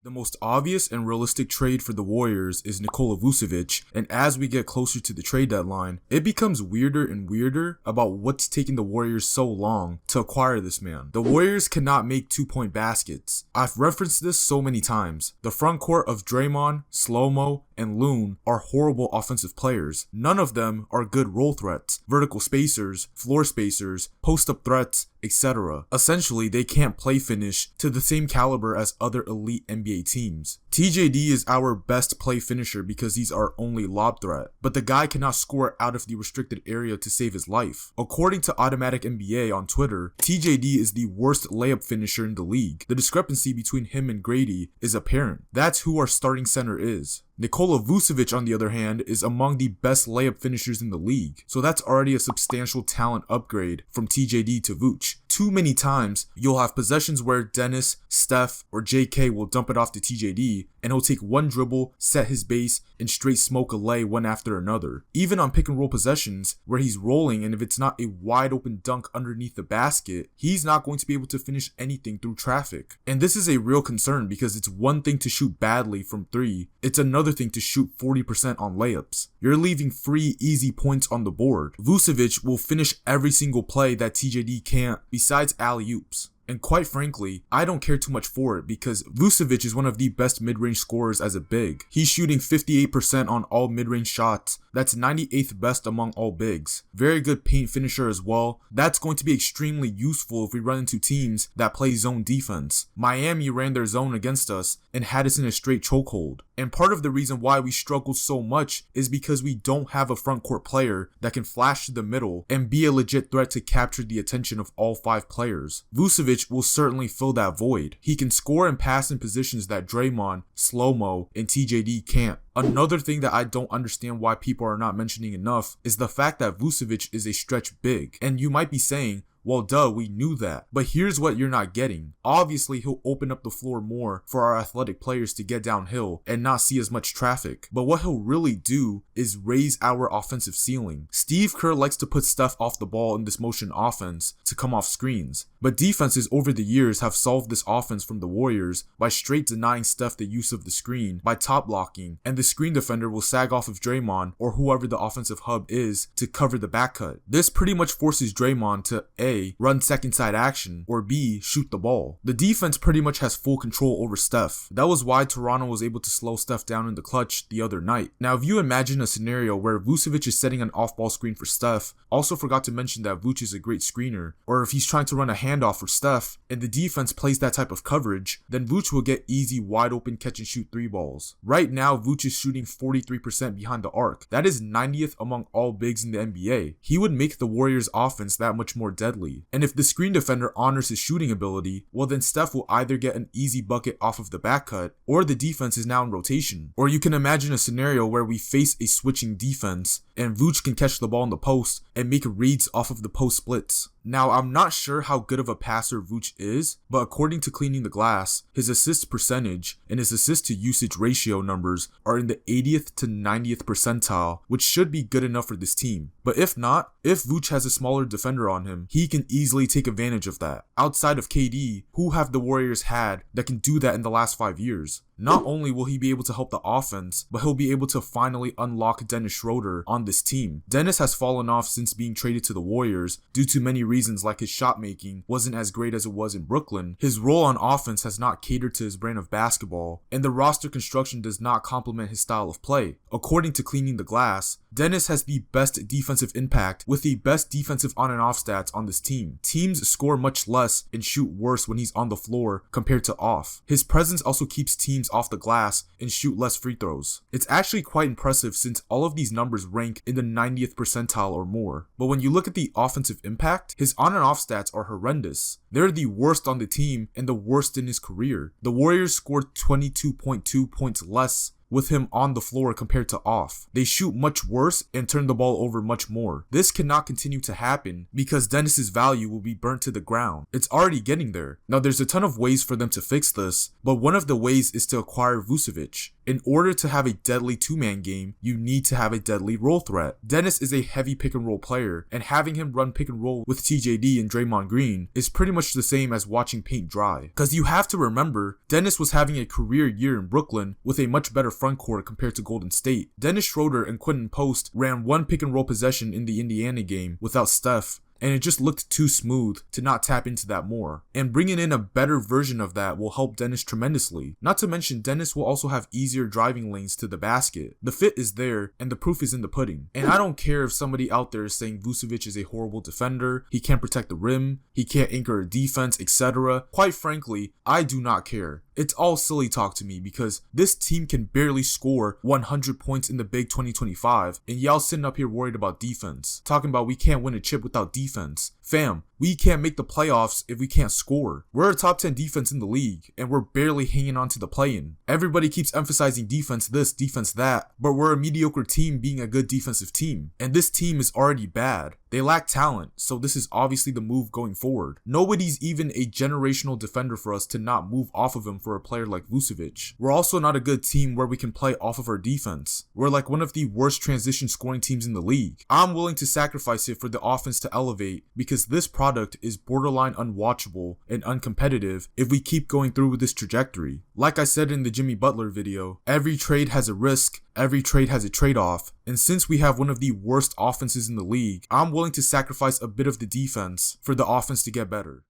The most obvious and realistic trade for the Warriors is Nikola Vucevic, and as we get closer to the trade deadline, it becomes weirder and weirder about what's taking the Warriors so long to acquire this man. The Warriors cannot make 2-point baskets. I've referenced this so many times. The front court of Draymond, Slow-Mo, and Loon are horrible offensive players. None of them are good roll threats, vertical spacers, floor spacers, post-up threats, etc. Essentially, they can't play finish to the same caliber as other elite NBA teams. TJD is our best play finisher because he's our only lob threat, but the guy cannot score out of the restricted area to save his life. According to Automatic NBA on Twitter, TJD is the worst layup finisher in the league. The discrepancy between him and Grady is apparent. That's who our starting center is. Nikola Vucevic, on the other hand, is among the best layup finishers in the league, so that's already a substantial talent upgrade from TJD to Vooch. Too many times, you'll have possessions where Dennis, Steph, or JK will dump it off to TJD, and he'll take one dribble, set his base, and straight smoke a lay one after another. Even on pick and roll possessions, where he's rolling and if it's not a wide open dunk underneath the basket, he's not going to be able to finish anything through traffic. And this is a real concern because it's one thing to shoot badly from 3, it's another thing to shoot 40% on layups. You're leaving free, easy points on the board. Vucevic will finish every single play that TJD can't, besides alley-oops. And quite frankly, I don't care too much for it because Vucevic is one of the best mid-range scorers as a big. He's shooting 58% on all mid-range shots. That's 98th best among all bigs. Very good paint finisher as well. That's going to be extremely useful if we run into teams that play zone defense. Miami ran their zone against us and had us in a straight chokehold. And part of the reason why we struggle so much is because we don't have a front court player that can flash to the middle and be a legit threat to capture the attention of all 5 players. Vucevic will certainly fill that void. He can score and pass in positions that Draymond, Slow-Mo, and TJD can't. Another thing that I don't understand why people are not mentioning enough is the fact that Vucevic is a stretch big. And you might be saying, well, duh, we knew that. But here's what you're not getting. Obviously, he'll open up the floor more for our athletic players to get downhill and not see as much traffic. But what he'll really do is raise our offensive ceiling. Steve Kerr likes to put Steph off the ball in this motion offense to come off screens. But defenses over the years have solved this offense from the Warriors by straight denying Steph the use of the screen by top blocking, and the screen defender will sag off of Draymond or whoever the offensive hub is to cover the back cut. This pretty much forces Draymond to A, run second side action, or B, shoot the ball. The defense pretty much has full control over Steph. That was why Toronto was able to slow Steph down in the clutch the other night. Now, if you imagine a scenario where Vucevic is setting an off-ball screen for Steph, also forgot to mention that Vooch is a great screener, or if he's trying to run a handoff for Steph, and the defense plays that type of coverage, then Vooch will get easy wide open catch and shoot 3 balls. Right now, Vooch is shooting 43% behind the arc. That is 90th among all bigs in the NBA. He would make the Warriors offense that much more deadly. And if the screen defender honors his shooting ability, well then Steph will either get an easy bucket off of the back cut, or the defense is now in rotation. Or you can imagine a scenario where we face a switching defense, and Vooch can catch the ball in the post and make reads off of the post splits. Now, I'm not sure how good of a passer Vooch is, but according to Cleaning the Glass, his assist percentage and his assist to usage ratio numbers are in the 80th to 90th percentile, which should be good enough for this team. But if not, if Vooch has a smaller defender on him, he can easily take advantage of that. Outside of KD, who have the Warriors had that can do that in the last 5 years? Not only will he be able to help the offense, but he'll be able to finally unlock Dennis Schroeder on this team. Dennis has fallen off since being traded to the Warriors due to many reasons, like his shot making wasn't as great as it was in Brooklyn. His role on offense has not catered to his brand of basketball, and the roster construction does not complement his style of play. According to Cleaning the Glass, Dennis has the best defensive impact with the best defensive on and off stats on this team. Teams score much less and shoot worse when he's on the floor compared to off. His presence also keeps teams off the glass and shoot less free throws. It's actually quite impressive since all of these numbers rank in the 90th percentile or more. But when you look at the offensive impact, his on and off stats are horrendous. They're the worst on the team and the worst in his career. The Warriors scored 22.2 points less with him on the floor compared to off. They shoot much worse and turn the ball over much more. This cannot continue to happen because Dennis's value will be burnt to the ground. It's already getting there. Now there's a ton of ways for them to fix this, but one of the ways is to acquire Vucevic. In order to have a deadly two-man game, you need to have a deadly roll threat. Dennis is a heavy pick and roll player, and having him run pick and roll with TJD and Draymond Green is pretty much the same as watching paint dry. Because you have to remember, Dennis was having a career year in Brooklyn with a much better front court compared to Golden State. Dennis Schroeder and Quentin Post ran one pick and roll possession in the Indiana game without Steph, and it just looked too smooth to not tap into that more. And bringing in a better version of that will help Dennis tremendously. Not to mention, Dennis will also have easier driving lanes to the basket. The fit is there, and the proof is in the pudding. And I don't care if somebody out there is saying Vucevic is a horrible defender, he can't protect the rim, he can't anchor a defense, etc. Quite frankly, I do not care. It's all silly talk to me because this team can barely score 100 points in the Big 2025, and y'all sitting up here worried about defense. Talking about we can't win a chip without defense. Fam, we can't make the playoffs if we can't score. We're a top 10 defense in the league, and we're barely hanging on to the play-in. Everybody keeps emphasizing defense this, defense that, but we're a mediocre team being a good defensive team. And this team is already bad. They lack talent, so this is obviously the move going forward. Nobody's even a generational defender for us to not move off of him for a player like Vucevic. We're also not a good team where we can play off of our defense. We're like one of the worst transition scoring teams in the league. I'm willing to sacrifice it for the offense to elevate because this product is borderline unwatchable and uncompetitive if we keep going through with this trajectory. Like I said in the Jimmy Butler video, every trade has a risk, every trade has a trade-off, and since we have one of the worst offenses in the league, I'm willing to sacrifice a bit of the defense for the offense to get better.